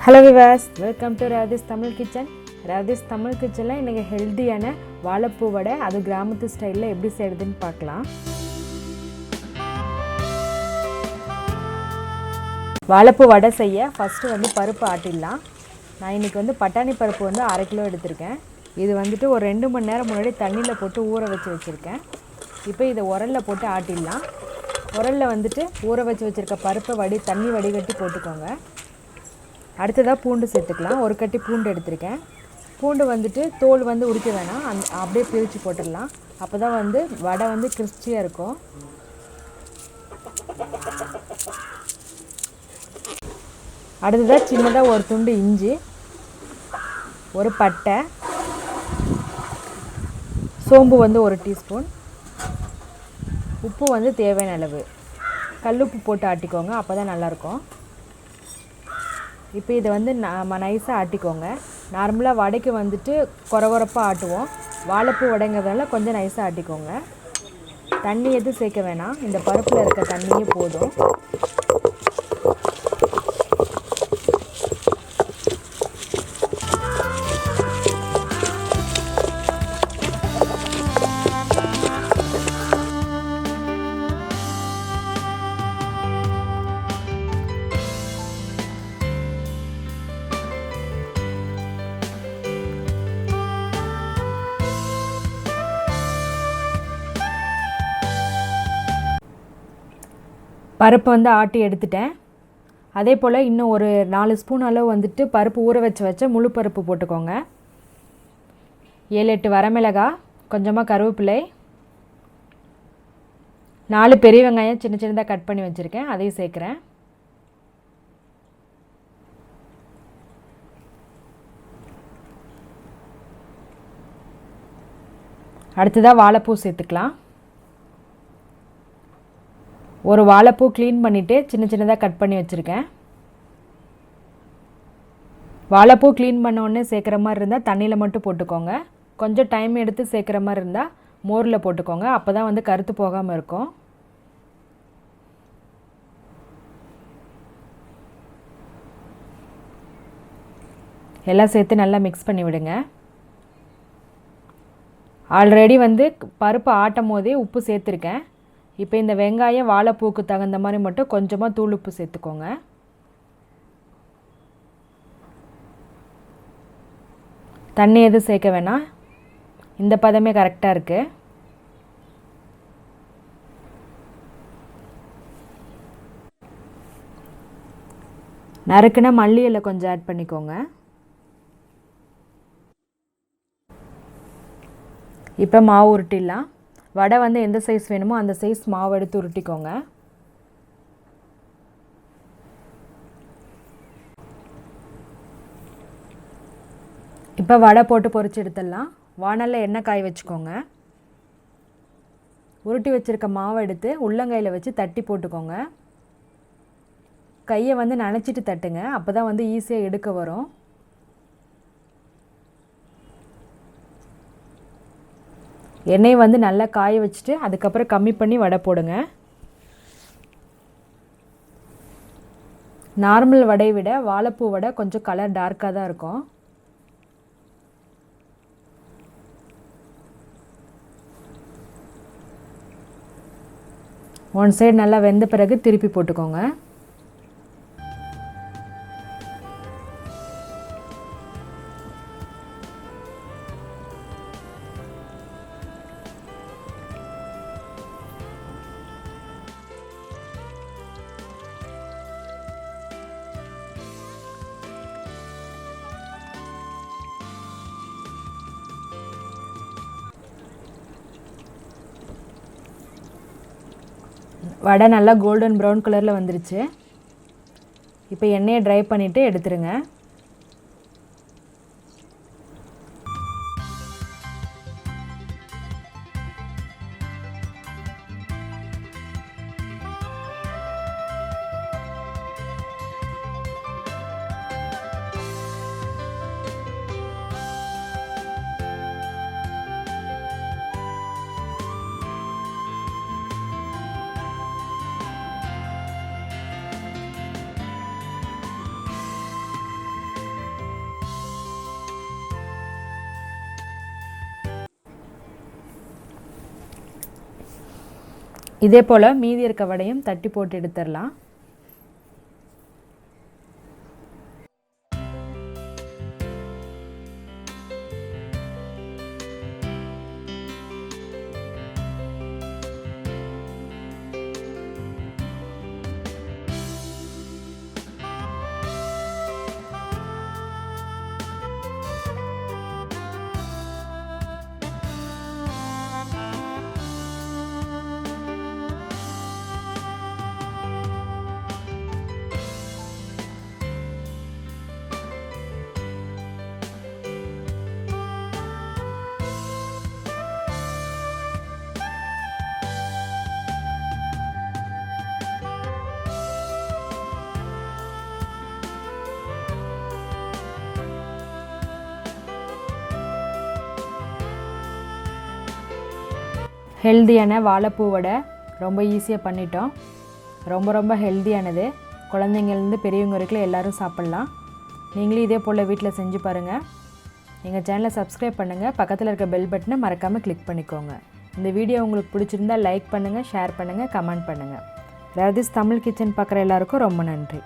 Hello viewers, welcome to Radhi's Tamil Kitchen. Radhi's Tamil Kitchen இன்னைக்கு ஹெல்தியான வாழைப்பூ வடை அது கிராமத்து ஸ்டைல்ல எப்படி செய்யறதுன்னு பார்க்கலாம். வாழைப்பூ வடை செய்ய ஃபர்ஸ்ட் பருப்பு ஆட்டிடலாம். நான் இன்னைக்கு பட்டாணி பருப்பு 1/2 கிலோ எடுத்துர்க்கேன். இது ஒரு 2 மணி நேரம் முன்னாடி தண்ணில போட்டு ஊற வச்சிருக்கேன். இப்போ இத உரல்ல போட்டு ஆட்டிடலாம். உரல்ல ஊற வச்சிருக்க பருப்பை தண்ணி வடிகட்டி போட்டுக்கோங்க. அடுத்ததாக பூண்டு சேர்த்துக்கலாம். ஒரு கட்டி பூண்டு எடுத்திருக்கேன். பூண்டு தோல் உரிக்க வேணாம், அப்படியே பிரித்து போட்டுடலாம். அப்போ தான் வடை கிறிஸ்பியாக இருக்கும். அடுத்ததாக சின்னதாக ஒரு துண்டு இஞ்சி, ஒரு பட்டை, சோம்பு 1 டீஸ்பூன், உப்பு தேவையான அளவு, கல்லுப்பு போட்டு ஆட்டிக்கோங்க, அப்போ தான் நல்லாயிருக்கும். இப்போ இதை நம்ம நைஸாக ஆட்டிக்கோங்க. நார்மலாக வடைக்கு கொரகொரப்பாக ஆட்டுவோம். வாழைப்பூ வடைங்கிறதுனால கொஞ்சம் நைஸாக ஆட்டிக்கோங்க. தண்ணி எதுவும் சேர்க்க வேணாம், இந்த பருப்பில் இருக்க தண்ணியே போதும். பருப்பு ஆட்டி எடுத்துட்டேன். அதே போல் இன்னும் ஒரு 4 ஸ்பூன் அளவு பருப்பு ஊற வச்ச முழு பருப்பு போட்டுக்கோங்க. 7-8 வரமிளகாய், கொஞ்சமாக கருவேப்பிலை, 4 பெரிய வெங்காயம் சின்ன சின்னதாக கட் பண்ணி வச்சுருக்கேன், அதையும் சேர்க்குறேன். அடுத்ததாக வாழைப்பூ சேர்த்துக்கலாம். ஒரு வாழைப்பூ க்ளீன் பண்ணிவிட்டு சின்ன சின்னதாக கட் பண்ணி வச்சுருக்கேன். வாழைப்பூ க்ளீன் பண்ண உடனே சேர்க்குற மாதிரி இருந்தால் தண்ணியில் மட்டும் போட்டுக்கோங்க. கொஞ்சம் டைம் எடுத்து சேர்க்குற மாதிரி இருந்தால் மோரில் போட்டுக்கோங்க, அப்போ தான் கருத்து போகாமல் இருக்கும். எல்லாம் சேர்த்து நல்லா மிக்ஸ் பண்ணி விடுங்க. ஆல்ரெடி பருப்பு ஆட்டும் போதே உப்பு சேர்த்துருக்கேன். இப்போ இந்த வெங்காயம் வாழைப்பூக்கு தகுந்த மாதிரி மட்டும் கொஞ்சமாக தூள் உப்பு சேர்த்துக்கோங்க. தண்ணி எதுவும் சேர்க்க வேணாம், இந்த பதமே கரெக்டாக இருக்குது. நறுக்குன மல்லி இலை கொஞ்சம் ஆட் பண்ணிக்கோங்க. இப்போ மாவு உருட்டிடலாம். வடை எந்த சைஸ் வேணுமோ அந்த சைஸ் மாவு எடுத்து உருட்டிக்கோங்க. இப்போ வடை போட்டு பொரிச்சு எடுத்துடலாம். வாணலில் எண்ணெய் காய வச்சுக்கோங்க. உருட்டி வச்சுருக்க மாவை எடுத்து உள்ளங்கையில் வச்சு தட்டி போட்டுக்கோங்க. கையை நனைச்சிட்டு தட்டுங்க, அப்போ தான் ஈஸியாக எடுக்க வரும். எண்ணெய் நல்லா காய வச்சுட்டு அதுக்கப்புறம் கம்மி பண்ணி வடை போடுங்க. நார்மல் வடையை விட வாழைப்பூ வடை கொஞ்சம் கலர் டார்க்காக தான் இருக்கும். ஒன் சைடு நல்லா வெந்த பிறகு திருப்பி போட்டுக்கோங்க. வடை நல்லா கோல்டன் ப்ரௌன் கலரில் வந்துருச்சு. இப்போ எண்ணெயை ட்ரை பண்ணிவிட்டு எடுத்துருங்க. இதே போல் மீதி இருக்க வடையும் தட்டி போட்டு எடுத்துடலாம். ஹெல்தியான வாழைப்பூ வடை ரொம்ப ஈஸியாக பண்ணிட்டோம். ரொம்ப ஹெல்தியானது. குழந்தைங்கள்லேருந்து பெரியவங்க வரைக்கும் எல்லோரும் சாப்பிட்லாம். நீங்களும் இதே போல் வீட்டில் செஞ்சு பாருங்கள். எங்கள் சேனலை சப்ஸ்கிரைப் பண்ணுங்கள். பக்கத்தில் இருக்க பெல் பட்டனை மறக்காமல் கிளிக் பண்ணிக்கோங்க. இந்த வீடியோ உங்களுக்கு பிடிச்சிருந்தால் லைக் பண்ணுங்கள், ஷேர் பண்ணுங்கள், கமெண்ட் பண்ணுங்கள். ராதிஸ் தமிழ் கிச்சன் பார்க்குற எல்லாருக்கும் ரொம்ப நன்றி.